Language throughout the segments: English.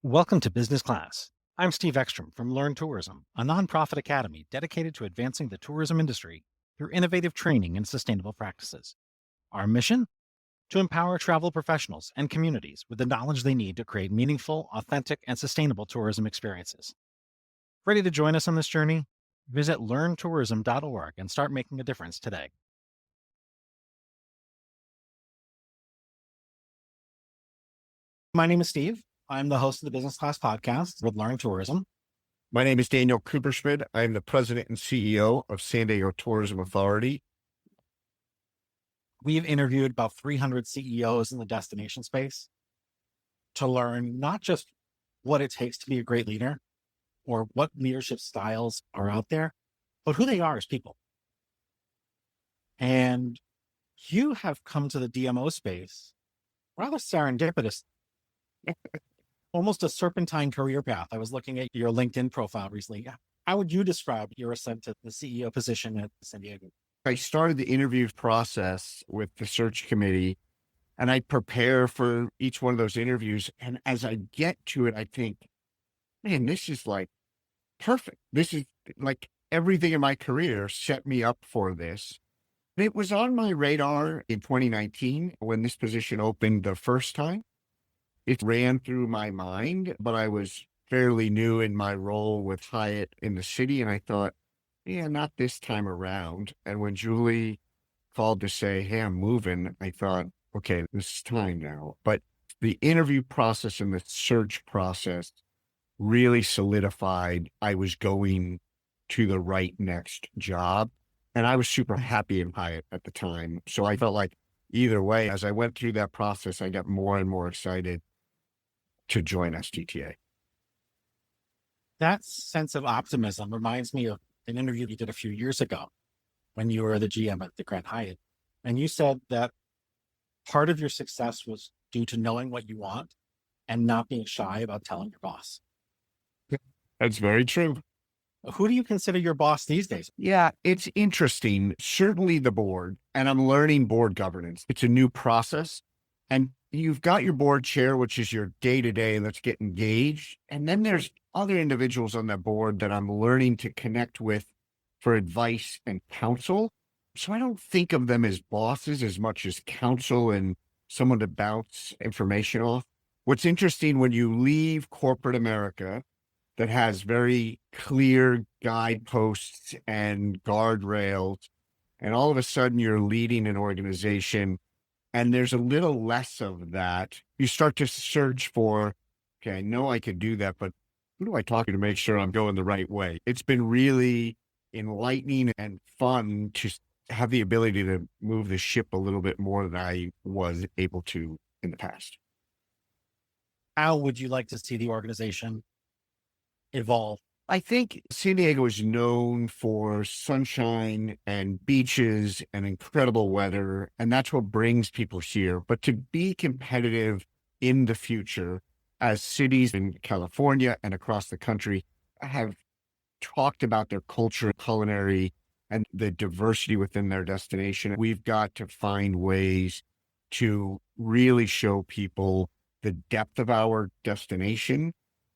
Welcome to Business Class. I'm Steve Ekstrom from Learn Tourism, a nonprofit academy dedicated to advancing the tourism industry through innovative training and sustainable practices. Our mission? To empower travel professionals and communities with the knowledge they need to create meaningful, authentic, and sustainable tourism experiences. Ready to join us on this journey? Visit learntourism.org and start making a difference today. My name is Steve. I'm the host of the Business Class podcast with Learn Tourism. My name is Daniel Kuperschmid. I am the president and CEO of San Diego Tourism Authority. We've interviewed about 300 CEOs in the destination space to learn not just what it takes to be a great leader or what leadership styles are out there, but who they are as people. And you have come to the DMO space rather serendipitous, almost a serpentine career path. I was looking at your LinkedIn profile recently. How would you describe your ascent to the CEO position at San Diego? I started the interview process with the search committee, and I prepare for each one of those interviews. And as I get to it, I think, man, this is like perfect. This is like everything in my career set me up for this. It was on my radar in 2019 when this position opened the first time. It ran through my mind, but I was fairly new in my role with Hyatt in the city. And I thought, yeah, not this time around. And when Julie called to say, hey, I'm moving, I thought, okay, this is time now. But the interview process and the search process really solidified I was going to the right next job. And I was super happy in Hyatt at the time. So I felt like either way, as I went through that process, I got more and more excited to join SDTA. That sense of optimism reminds me of an interview you did a few years ago when you were the GM at the Grand Hyatt. And you said that part of your success was due to knowing what you want and not being shy about telling your boss. That's very true. Who do you consider your boss these days? Yeah, it's interesting. Certainly the board, and I'm learning board governance. It's a new process. And you've got your board chair, which is your day-to-day, let's get engaged. And then there's other individuals on that board that I'm learning to connect with for advice and counsel. So I don't think of them as bosses as much as counsel and someone to bounce information off. What's interesting, when you leave corporate America that has very clear guideposts and guardrails, and all of a sudden you're leading an organization and there's a little less of that, you start to search for, okay, I know I could do that, but who do I talk to make sure I'm going the right way? It's been really enlightening and fun to have the ability to move the ship a little bit more than I was able to in the past. How would you like to see the organization evolve? I think San Diego is known for sunshine and beaches and incredible weather, and that's what brings people here. But to be competitive in the future, as cities in California and across the country have talked about their culture, culinary, and the diversity within their destination, we've got to find ways to really show people the depth of our destination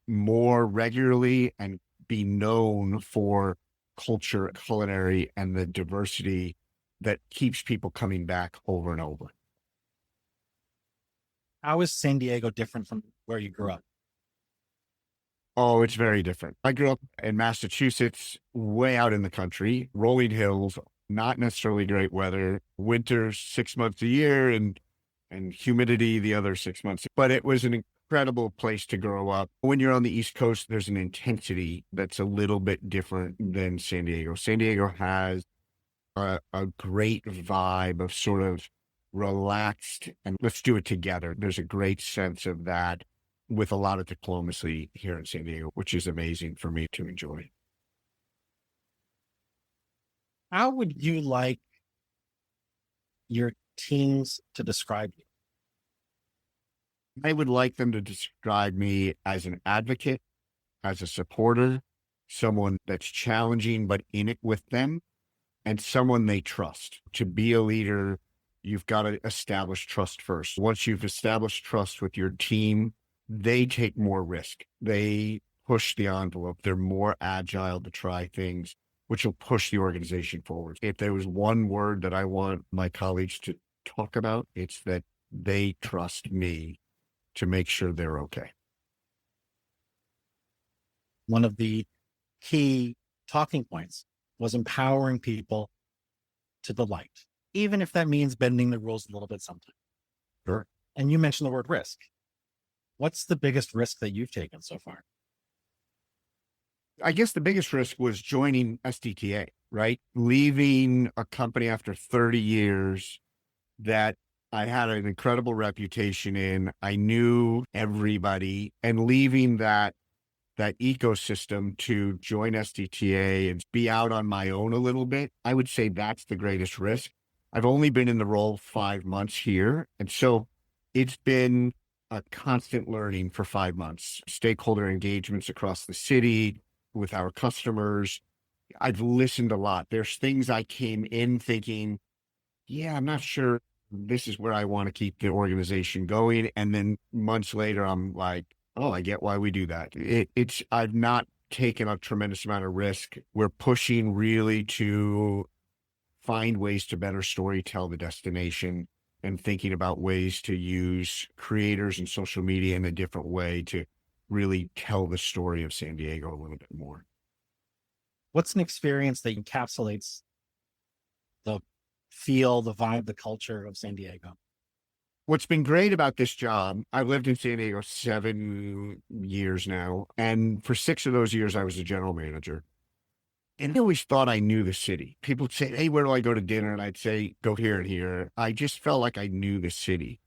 more regularly and be known for culture, culinary, and the diversity that keeps people coming back over and over. How is San Diego different from where you grew up? Oh, it's very different. I grew up in Massachusetts, way out in the country, rolling hills, not necessarily great weather, winter 6 months a year and humidity the other 6 months. But it was an incredible place to grow up. When you're on the East Coast, there's an intensity that's a little bit different than San Diego. San Diego has a great vibe of sort of relaxed and let's do it together. There's a great sense of that with a lot of diplomacy here in San Diego, which is amazing for me to enjoy. How would you like your teams to describe you? I would like them to describe me as an advocate, as a supporter, someone that's challenging but in it with them, and someone they trust. To be a leader, you've got to establish trust first. Once you've established trust with your team, they take more risk. They push the envelope. They're more agile to try things, which will push the organization forward. If there was one word that I want my colleagues to talk about, it's that they trust me to make sure they're okay. One of the key talking points was empowering people to delight, even if that means bending the rules a little bit sometimes. Sure. And you mentioned the word risk. What's the biggest risk that you've taken so far? I guess the biggest risk was joining SDTA, right? Leaving a company after 30 years that I had an incredible reputation in. I knew everybody, and leaving that ecosystem to join SDTA and be out on my own a little bit, I would say that's the greatest risk. I've only been in the role 5 months here. And so it's been a constant learning for 5 months, stakeholder engagements across the city with our customers. I've listened a lot. There's things I came in thinking, yeah, I'm not sure this is where I want to keep the organization going. And then months later, I'm like, oh, I get why we do that. I've not taken a tremendous amount of risk. We're pushing really to find ways to better story tell the destination and thinking about ways to use creators and social media in a different way to really tell the story of San Diego a little bit more. What's an experience that encapsulates the feel, the vibe, the culture of San Diego? What's been great about this job, I've lived in San Diego 7 years now. And for 6 of those years, I was a general manager. And I always thought I knew the city. People would say, hey, where do I go to dinner? And I'd say, go here and here. I just felt like I knew the city.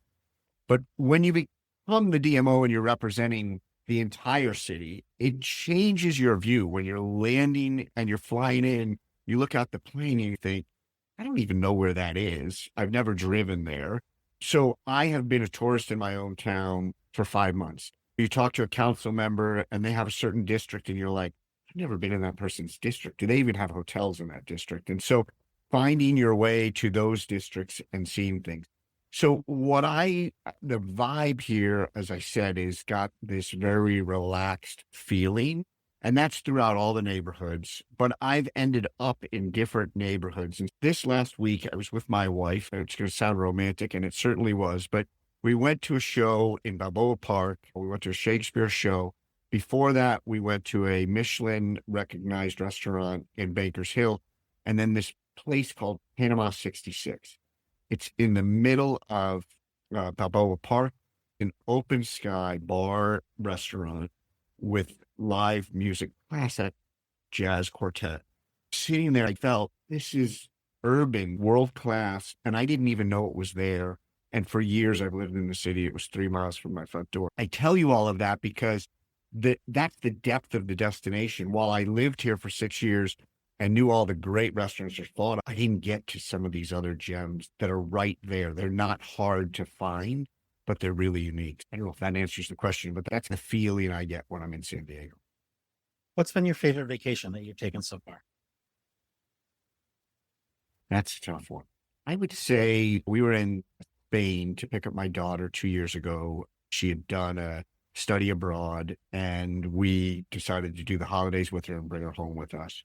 But when you become the DMO and you're representing the entire city, it changes your view. When you're landing and you're flying in, you look out the plane and you think, I don't even know where that is. I've never driven there. So I have been a tourist in my own town for 5 months. You talk to a council member and they have a certain district and you're like, I've never been in that person's district. Do they even have hotels in that district? And so finding your way to those districts and seeing things. So the vibe here, as I said, is got this very relaxed feeling. And that's throughout all the neighborhoods. But I've ended up in different neighborhoods. And this last week, I was with my wife. It's going to sound romantic, and it certainly was. But we went to a show in Balboa Park. We went to a Shakespeare show. Before that, we went to a Michelin recognized restaurant in Bankers Hill. And then this place called Panama 66. It's in the middle of Balboa Park, an open sky bar restaurant with live music, classic jazz quartet. Sitting there, I felt this is urban, world class, and I didn't even know it was there. And for years, I've lived in the city. It was 3 miles from my front door. I tell you all of that because that's the depth of the destination. While I lived here for 6 years and knew all the great restaurants there's thought, I didn't get to some of these other gems that are right there. They're not hard to find, but they're really unique. I don't know if that answers the question, but that's the feeling I get when I'm in San Diego. What's been your favorite vacation that you've taken so far? That's a tough one. I would say we were in Spain to pick up my daughter 2 years ago. She had done a study abroad, and we decided to do the holidays with her and bring her home with us.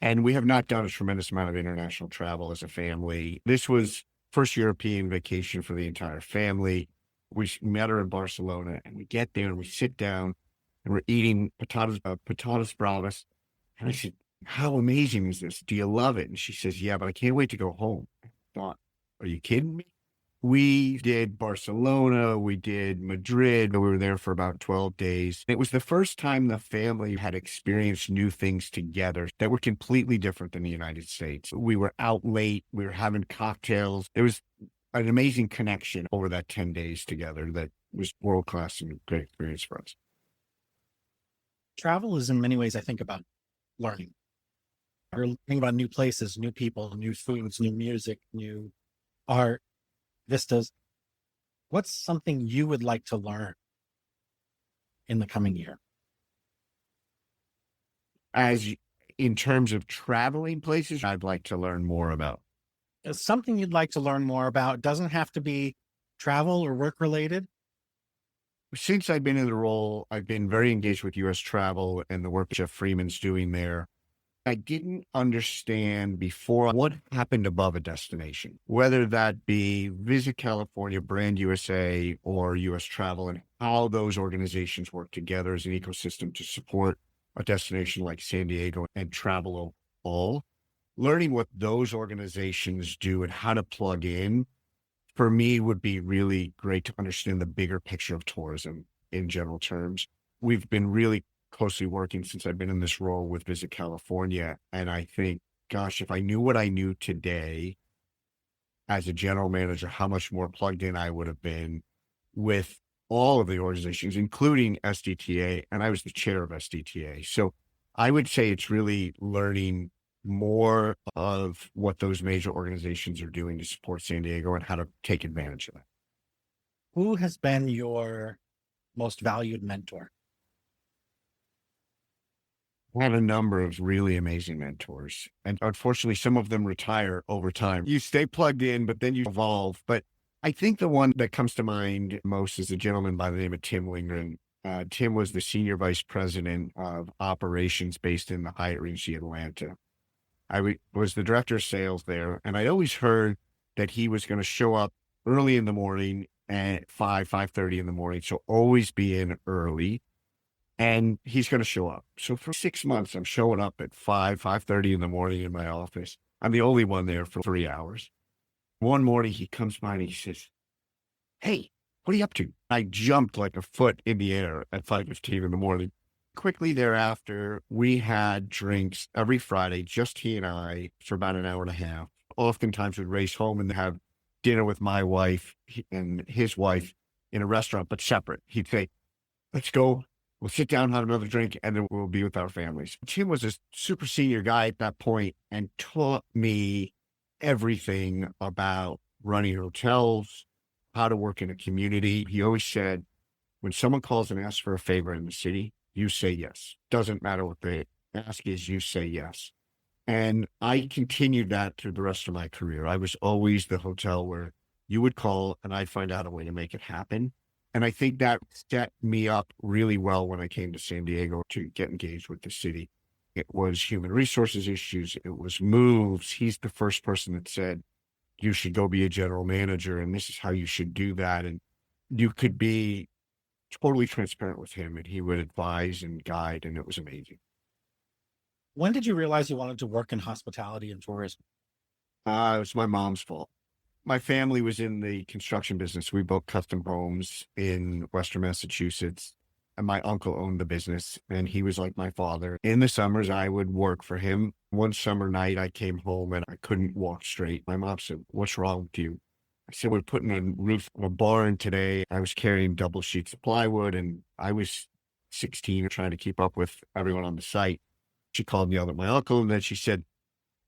And we have not done a tremendous amount of international travel as a family. This was first European vacation for the entire family. We met her in Barcelona, and we get there and we sit down and we're eating patatas bravas. And I said, how amazing is this? Do you love it? And she says, yeah, but I can't wait to go home. I thought, are you kidding me? We did Barcelona, we did Madrid. We were there for about 12 days. It was the first time the family had experienced new things together that were completely different than the United States. We were out late, we were having cocktails. There was an amazing connection over that 10 days together that was world-class and a great experience for us. Travel is in many ways, I think, about learning. We're learning about new places, new people, new foods, new music, new art, vistas. What's something you would like to learn in the coming year? As in terms of traveling places, I'd like to learn more about. Something you'd like to learn more about. Doesn't have to be travel or work related. Since I've been in the role, I've been very engaged with US travel and the work Jeff Freeman's doing there. I didn't understand before what happened above a destination, whether that be Visit California, Brand USA, or US Travel, and how those organizations work together as an ecosystem to support a destination like San Diego and travel all. Learning what those organizations do and how to plug in for me would be really great to understand the bigger picture of tourism in general terms. We've been really closely working since I've been in this role with Visit California. And I think, gosh, if I knew what I knew today as a general manager, how much more plugged in I would have been with all of the organizations, including SDTA. And I was the chair of SDTA. So I would say it's really learning more of what those major organizations are doing to support San Diego and how to take advantage of it. Who has been your most valued mentor? I had a number of really amazing mentors, and unfortunately, some of them retire over time. You stay plugged in, but then you evolve. But I think the one that comes to mind most is a gentleman by the name of Tim Lindgren. Tim was the senior vice president of operations based in the Hyatt Regency Atlanta. Was the director of sales there, and I'd always heard that he was going to show up early in the morning at 5:30 in the morning. So always be in early, and he's going to show up. So for 6 months, I'm showing up at 5:30 in the morning in my office. I'm the only one there for 3 hours. One morning he comes by and he says, "Hey, what are you up to?" I jumped like a foot in the air at 5:15 in the morning. Quickly thereafter, we had drinks every Friday, just he and I, for about an hour and a half. Oftentimes we'd race home and have dinner with my wife and his wife in a restaurant, but separate. He'd say, "Let's go. We'll sit down, have another drink, and then we'll be with our families." Tim was a super senior guy at that point and taught me everything about running hotels, how to work in a community. He always said, when someone calls and asks for a favor in the city, you say yes. Doesn't matter what they ask is, you say yes. And I continued that through the rest of my career. I was always the hotel where you would call and I'd find out a way to make it happen. And I think that set me up really well when I came to San Diego to get engaged with the city. It was human resources issues. It was moves. He's the first person that said, you should go be a general manager and this is how you should do that. And you could be totally transparent with him and he would advise and guide. And it was amazing. When did you realize you wanted to work in hospitality and tourism? It was my mom's fault. My family was in the construction business. We built custom homes in Western Massachusetts, and my uncle owned the business, and he was like my father. In the summers, I would work for him. One summer night, I came home and I couldn't walk straight. My mom said, "What's wrong with you?" I said, "We're putting a roof on a barn today." I was carrying double sheets of plywood, and I was 16 trying to keep up with everyone on the site. She called me out at my uncle, and then she said,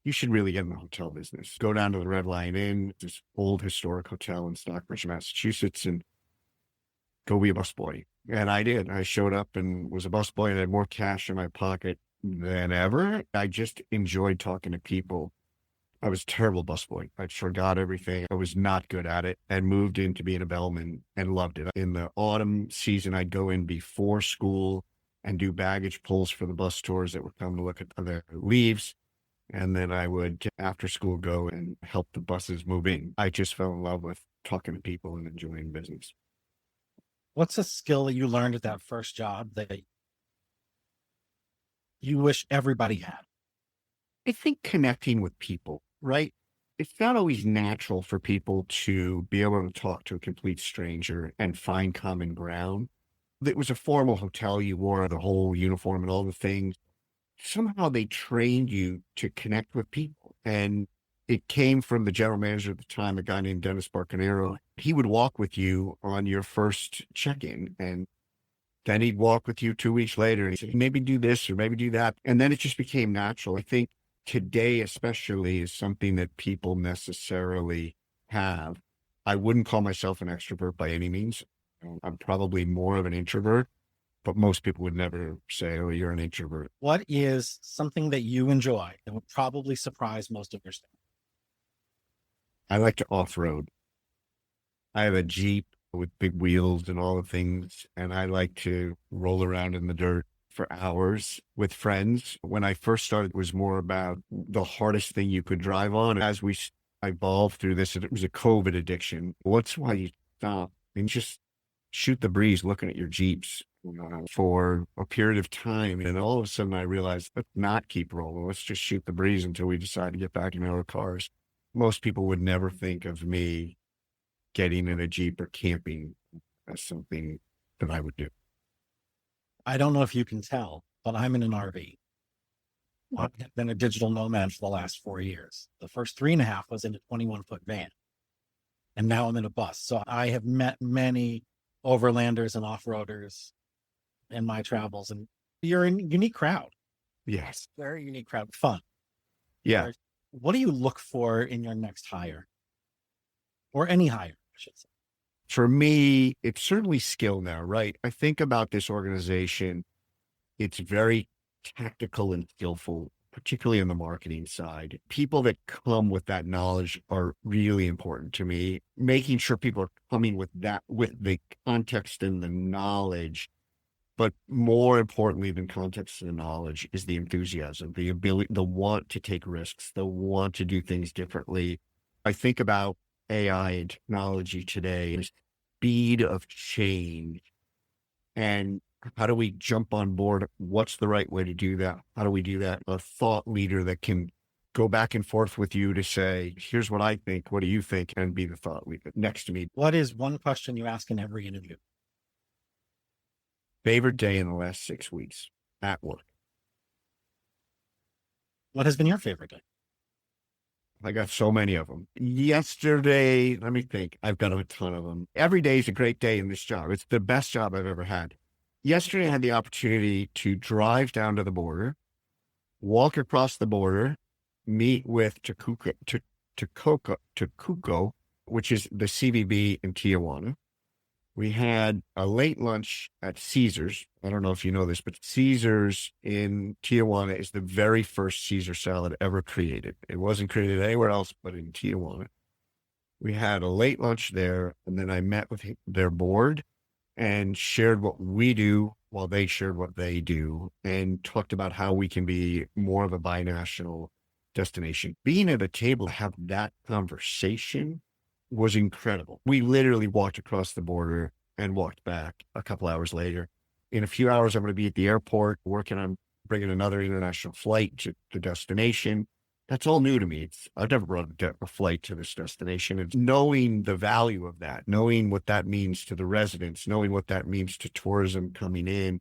"You should really get in the hotel business. Go down to the Red Lion Inn, this old historic hotel in Stockbridge, Massachusetts, and go be a busboy." And I did. I showed up and was a busboy and had more cash in my pocket than ever. I just enjoyed talking to people. I was a terrible busboy. I forgot everything. I was not good at it and moved into being a bellman and loved it. In the autumn season, I'd go in before school and do baggage pulls for the bus tours that would come to look at their leaves. And then I would, after school, go and help the buses move in. I just fell in love with talking to people and enjoying business. What's a skill that you learned at that first job that you wish everybody had? I think connecting with people, right? It's not always natural for people to be able to talk to a complete stranger and find common ground. It was a formal hotel. You wore the whole uniform and all the things. Somehow they trained you to connect with people. And it came from the general manager at the time, a guy named Dennis Barcanero. He would walk with you on your first check-in, and then he'd walk with you 2 weeks later and he'd say, maybe do this or maybe do that. And then it just became natural. I think today, especially, is something that people necessarily have. I wouldn't call myself an extrovert by any means. I'm probably more of an introvert, but most people would never say, "Oh, you're an introvert." What is something that you enjoy that would probably surprise most of your staff? I like to off-road. I have a Jeep. with big wheels and all the things. And I like to roll around in the dirt for hours with friends. When I first started, it was more about the hardest thing you could drive on. As we evolved through this, it was a COVID addiction. What's why you stop and just shoot the breeze looking at your Jeeps for a period of time. And all of a sudden I realized, let's not keep rolling. Let's just shoot the breeze until we decide to get back in our cars. Most people would never think of me getting in a Jeep or camping as something that I would do. I don't know if you can tell, but I'm in an RV. I've been a digital nomad for the last 4 years. The first 3.5 was in a 21-foot van. And now I'm in a bus. So I have met many overlanders and off-roaders in my travels. And you're a unique crowd, Yes. very unique crowd, fun. Yeah. What do you look for in your next hire? Or any hire, I should say. For me, it's certainly skill now, right? I think about this organization. It's very tactical and skillful, particularly on the marketing side. People that come with that knowledge are really important to me. Making sure people are coming with that, with the context and the knowledge. But more importantly than context and knowledge is the enthusiasm, the ability, the want to take risks, the want to do things differently. I think about AI and technology today, the speed of change, and how do we jump on board? What's the right way to do that? How do we do that? A thought leader that can go back and forth with you to say, here's what I think. What do you think? And be the thought leader next to me. What is one question you ask in every interview? Favorite day in the last 6 weeks at work. What has been your favorite day? I got so many of them. Yesterday, let me think. I've got a ton of them. Every day is a great day in this job. It's the best job I've ever had. Yesterday, I had the opportunity to drive down to the border, walk across the border, meet with Tecuco, which is the CBB in Tijuana. We had a late lunch at Caesar's. I don't know if you know this, but Caesar's in Tijuana is the very first Caesar salad ever created. It wasn't created anywhere else but in Tijuana. We had a late lunch there, and then I met with their board and shared what we do while they shared what they do, and talked about how we can be more of a binational destination. Being at a table to have that conversation was incredible. We literally walked across the border and walked back a couple hours later. In a few hours, I'm going to be at the airport working on bringing another international flight to the destination. That's all new to me. I've never brought a flight to this destination. It's knowing the value of that, knowing what that means to the residents, knowing what that means to tourism coming in.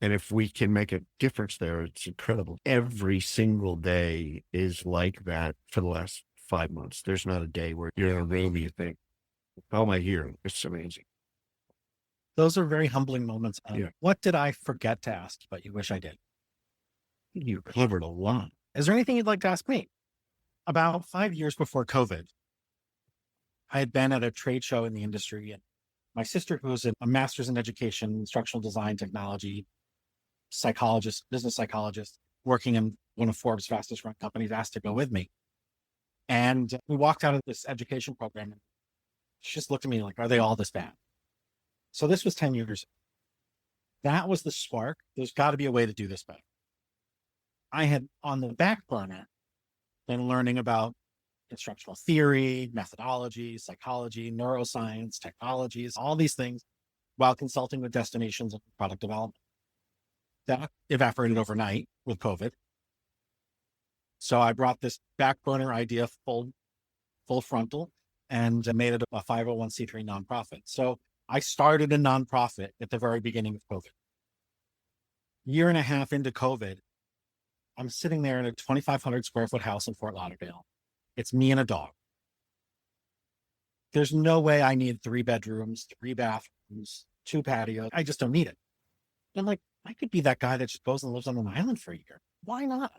And if we can make a difference there, it's incredible. Every single day is like that for the last 5 months. There's not a day where you're in a room and you think, how am I here? It's amazing. Those are very humbling moments. Yeah. What did I forget to ask, but you wish I did? You covered a lot. Is there anything you'd like to ask me? About 5 years before COVID, I had been at a trade show in the industry, and my sister, who was a master's in education, instructional design, technology, psychologist, business psychologist, working in one of Forbes' fastest growing companies, asked to go with me. And we walked out of this education program, and she just looked at me like, are they all this bad? So this was 10 years. That was the spark. There's got to be a way to do this better. I had on the back burner been learning about instructional theory, methodology, psychology, neuroscience, technologies, all these things while consulting with destinations and product development. That evaporated overnight with COVID. So I brought this back burner idea full frontal and made it a 501c3 nonprofit. So I started a nonprofit at the very beginning of COVID. Year and a half into COVID, I'm sitting there in a 2,500 square foot house in Fort Lauderdale. It's me and a dog. There's no way I need 3 bedrooms, 3 bathrooms, 2 patios. I just don't need it. I'm like, I could be that guy that just goes and lives on an island for a year. Why not?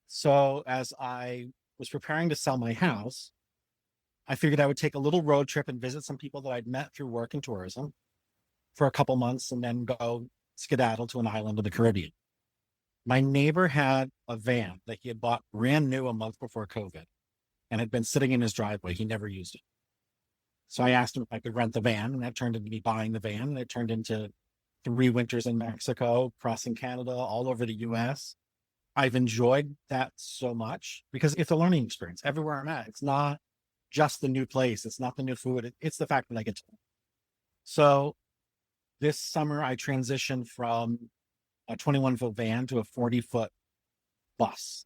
So as I was preparing to sell my house, I figured I would take a little road trip and visit some people that I'd met through work and tourism for a couple months and then go skedaddle to an island of the Caribbean. My neighbor had a van that he had bought brand new a month before COVID and had been sitting in his driveway. He never used it. So I asked him if I could rent the van, and that turned into me buying the van. And it turned into 3 winters in Mexico, crossing Canada, all over the US. I've enjoyed that so much because it's a learning experience everywhere I'm at. It's not just the new place, it's not the new food, it's the fact that I get to. So this summer, I transitioned from a 21-foot van to a 40-foot bus.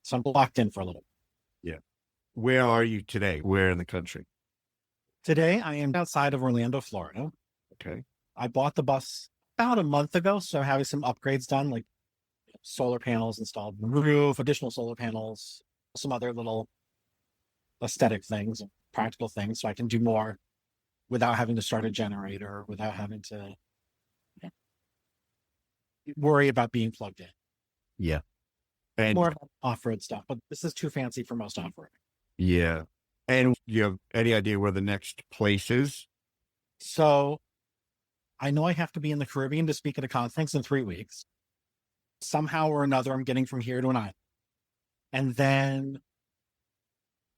So I'm locked in for a little. Yeah. Where are you today? Where in the country? Today, I am outside of Orlando, Florida. Okay. I bought the bus about a month ago, so I'm having some upgrades done, like solar panels installed in the roof, additional solar panels, some other little aesthetic things, practical things, so I can do more without having to start a generator, without having to worry about being plugged in. Yeah. And More off-road stuff, but this is too fancy for most off-road. yeah. And you have any idea where the next place is? So I know I have to be in the Caribbean to speak at a conference in 3 weeks. Somehow or another, I'm getting from here to an island. And then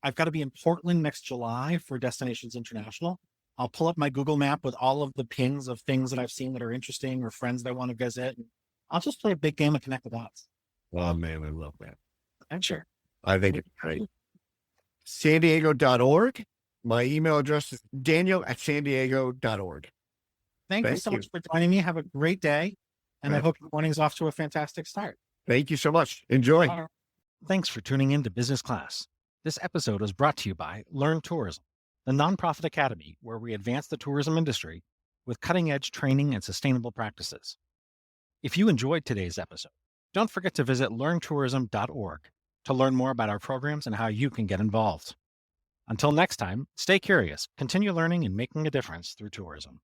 I've got to be in Portland next July for Destinations International. I'll pull up my Google map with all of the pings of things that I've seen that are interesting or friends that I want to visit. And I'll just play a big game of connect the dots. Oh, man, I love that. I'm sure. I think it's great. Sandiego.org. My email address is daniel@sandiego.org. Thank you so much for joining me. Have a great day. And I hope your morning's off to a fantastic start. Thank you so much. Enjoy. Thanks for tuning in to Business Class. This episode was brought to you by Learn Tourism, the nonprofit academy where we advance the tourism industry with cutting-edge training and sustainable practices. If you enjoyed today's episode, don't forget to visit learntourism.org to learn more about our programs and how you can get involved. Until next time, stay curious, continue learning and making a difference through tourism.